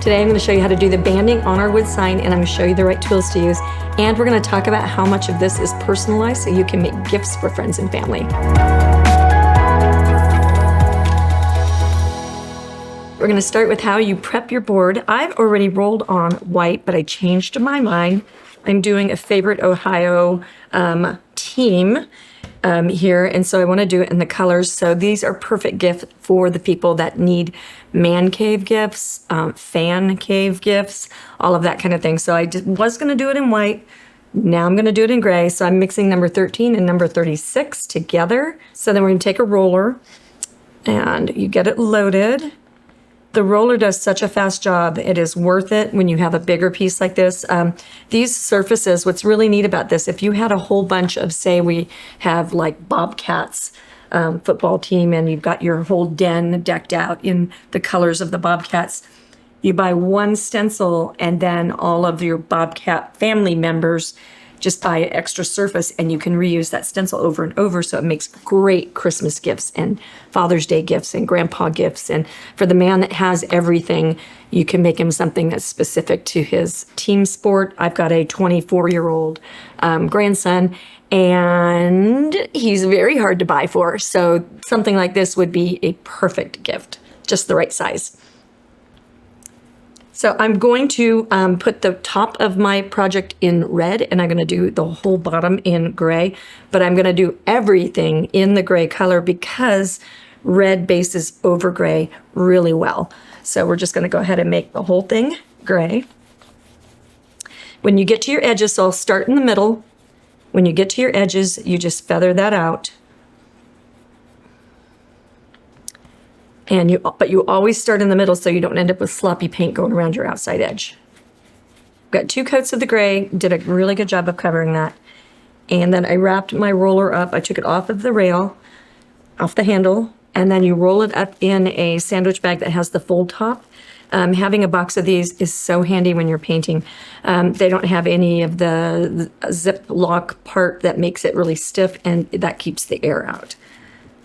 Today I'm going to show you how to do the banding on our wood sign, and I'm going to show you the right tools to use. And we're going to talk about how much of this is personalized so you can make gifts for friends and family. We're going to start with how you prep your board. I've already rolled on white, but I changed my mind. I'm doing a favorite Ohio team here, and so I want to do it in the colors. So these are perfect gifts for the people that need man cave gifts, fan cave gifts, all of that kind of thing. So I was going to do it in white. Now I'm going to do it in gray. So I'm mixing number 13 and number 36 together. So then we're going to take a roller and you get it loaded. The roller does such a fast job. It is worth it when you have a bigger piece like this. These surfaces, what's really neat about this, if you had a whole bunch of, say we have like Bobcats football team, and you've got your whole den decked out in the colors of the Bobcats, you buy one stencil and then all of your Bobcat family members just buy an extra surface, and you can reuse that stencil over and over. So it makes great Christmas gifts and Father's Day gifts and grandpa gifts. And for the man that has everything, you can make him something that's specific to his team sport. I've got a 24-year-old grandson, and he's very hard to buy for. So something like this would be a perfect gift, just the right size. So I'm going to put the top of my project in red, and I'm going to do the whole bottom in gray, but I'm going to do everything in the gray color because red bases over gray really well. So we're just going to go ahead and make the whole thing gray. When you get to your edges, so I'll start in the middle. When you get to your edges, you just feather that out. But you always start in the middle so you don't end up with sloppy paint going around your outside edge. Got 2 coats of the gray, did a really good job of covering that. And then I wrapped my roller up. I took it off of the rail, off the handle, and then you roll it up in a sandwich bag that has the fold top. Having a box of these is so handy when you're painting. They don't have any of the zip lock part that makes it really stiff, and that keeps the air out.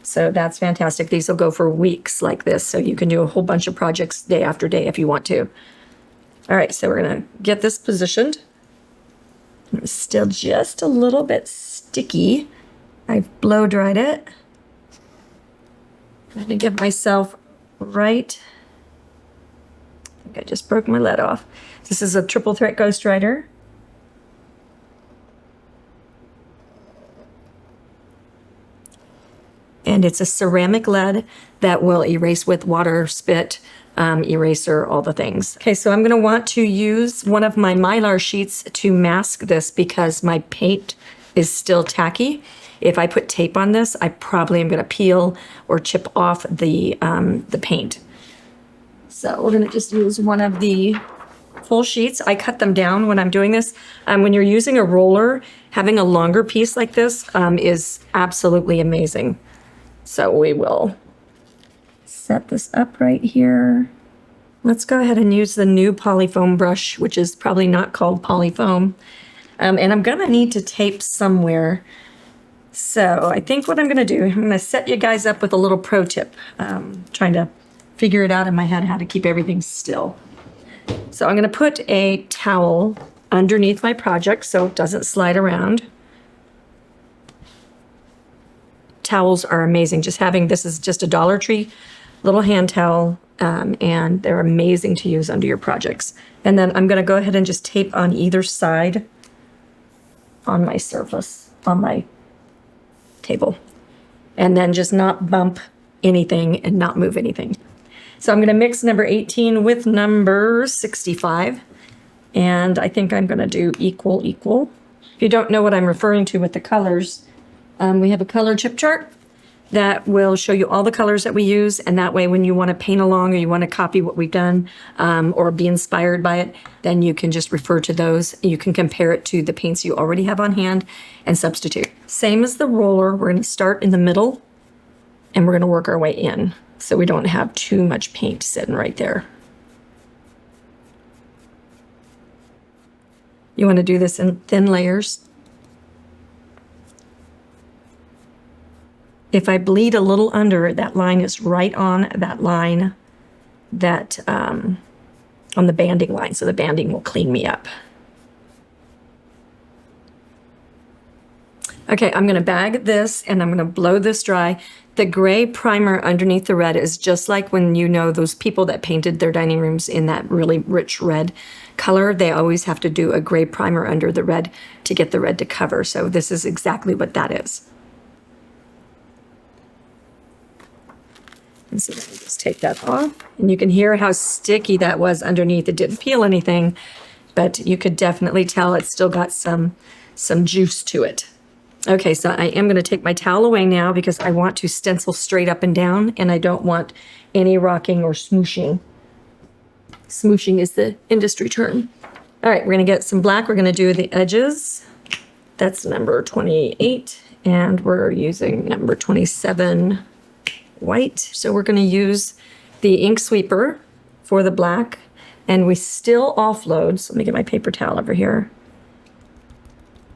So that's fantastic. These will go for weeks like this. So you can do a whole bunch of projects day after day if you want to. All right, so we're going to get this positioned. It's still just a little bit sticky. I've blow dried it. I'm going to give myself right. I think I just broke my lead off. This is a triple threat Ghost Rider. And it's a ceramic lead that will erase with water, spit, eraser, all the things. Okay, so I'm gonna want to use one of my Mylar sheets to mask this because my paint is still tacky. If I put tape on this, I probably am gonna peel or chip off the paint. So we're gonna just use one of the full sheets. I cut them down when I'm doing this. When you're using a roller, having a longer piece like this is absolutely amazing. So we will set this up right here. Let's go ahead and use the new polyfoam brush, which is probably not called polyfoam. And I'm gonna need to tape somewhere. So I think what I'm gonna do, I'm gonna set you guys up with a little pro tip. Trying to figure it out in my head how to keep everything still. So I'm gonna put a towel underneath my project so it doesn't slide around. Towels are amazing. Just having, this is just a Dollar Tree little hand towel, and they're amazing to use under your projects. And then I'm gonna go ahead and just tape on either side on my surface, on my table. And then just not bump anything and not move anything. So I'm gonna mix number 18 with number 65. And I think I'm gonna do equal. If you don't know what I'm referring to with the colors, we have a color chip chart that will show you all the colors that we use, and that way when you want to paint along or you want to copy what we've done or be inspired by it, then you can just refer to those. You can compare it to the paints you already have on hand and substitute. Same as the roller, we're going to start in the middle and we're going to work our way in so we don't have too much paint sitting right there. You want to do this in thin layers. If I bleed a little under, that line is right on that line that on the banding line, so the banding will clean me up. Okay, I'm gonna bag this and I'm gonna blow this dry. The gray primer underneath the red is just like when you know those people that painted their dining rooms in that really rich red color. They always have to do a gray primer under the red to get the red to cover. So this is exactly what that is. And so let me just take that off. And you can hear how sticky that was underneath. It didn't peel anything, but you could definitely tell it's still got some juice to it. Okay, so I am going to take my towel away now because I want to stencil straight up and down, and I don't want any rocking or smooshing. Smooshing is the industry term. All right, we're going to get some black. We're going to do the edges. That's number 28, and we're using number 27 white. So we're going to use the ink sweeper for the black, and we still offload. So let me get my paper towel over here.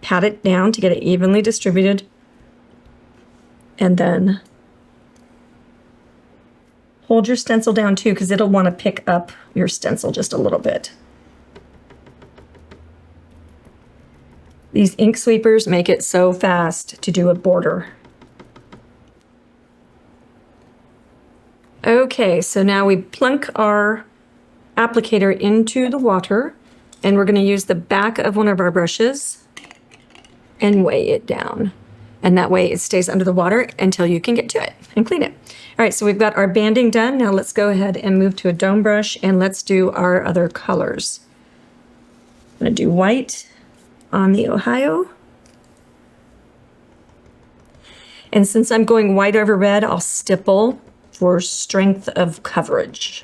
Pat it down to get it evenly distributed, and then hold your stencil down too, because it'll want to pick up your stencil just a little bit. These ink sweepers make it so fast to do a border. Okay, so now we plunk our applicator into the water, and we're going to use the back of one of our brushes and weigh it down. And that way it stays under the water until you can get to it and clean it. All right, so we've got our banding done. Now let's go ahead and move to a dome brush and let's do our other colors. I'm gonna do white on the Ohio. And since I'm going white over red, I'll stipple for strength of coverage.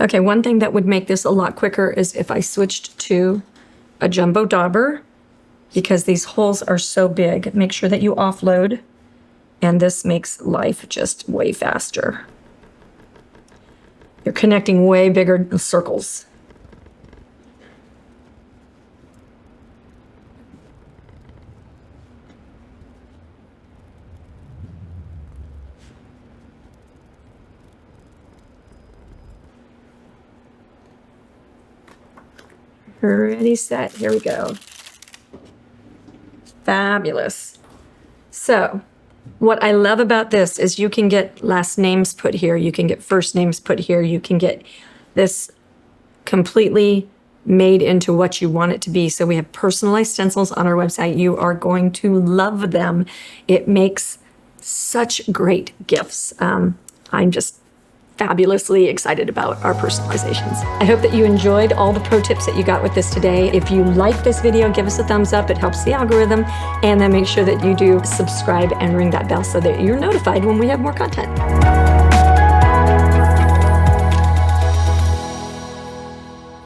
Okay, one thing that would make this a lot quicker is if I switched to a jumbo dauber, because these holes are so big. Make sure that you offload, and this makes life just way faster. You're connecting way bigger circles. Ready, set, here we go. Fabulous. So what I love about this is you can get last names put here, you can get first names put here, you can get this completely made into what you want it to be. So we have personalized stencils on our website. You are going to love them. It makes such great gifts. I'm just fabulously excited about our personalizations. I hope that you enjoyed all the pro tips that you got with this today. If you like this video, give us a thumbs up. It helps the algorithm. And then make sure that you do subscribe and ring that bell so that you're notified when we have more content.